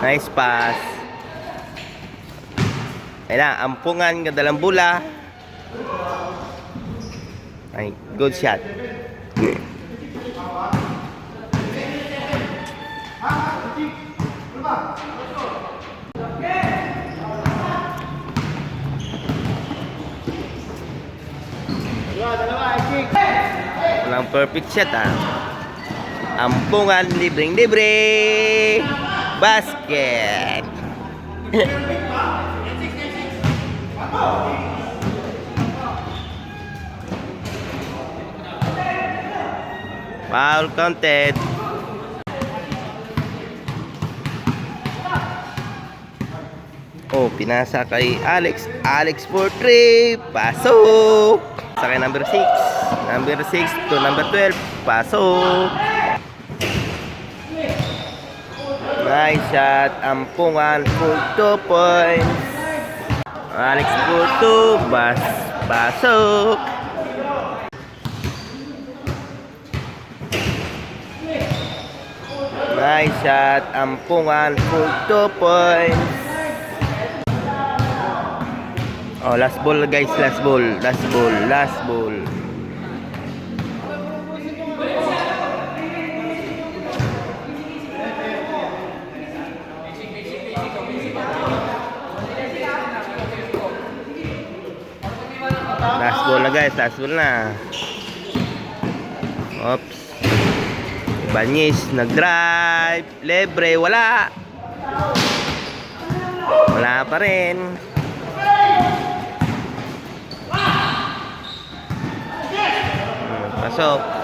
Nice pass. Ayan, ampungan ka dalang bola. Ay, good shot. Walang perfect shot Ampungan, libreng-libre. Basket. Foul counted. Oh, pinasa kay Alex. Alex for 3. Pasok. Sa kay number 6. Number 6 to number 12. Pasok. Nice shot. Ampungan for 2 points. Alex for 2. Pasok. Nice shot. Ampungan for 2 points. Oh, last ball guys, last ball. Last ball na guys, last ball na. Oops. Banyis, nag-drive. Lebre, wala. Wala pa rin. Pasok.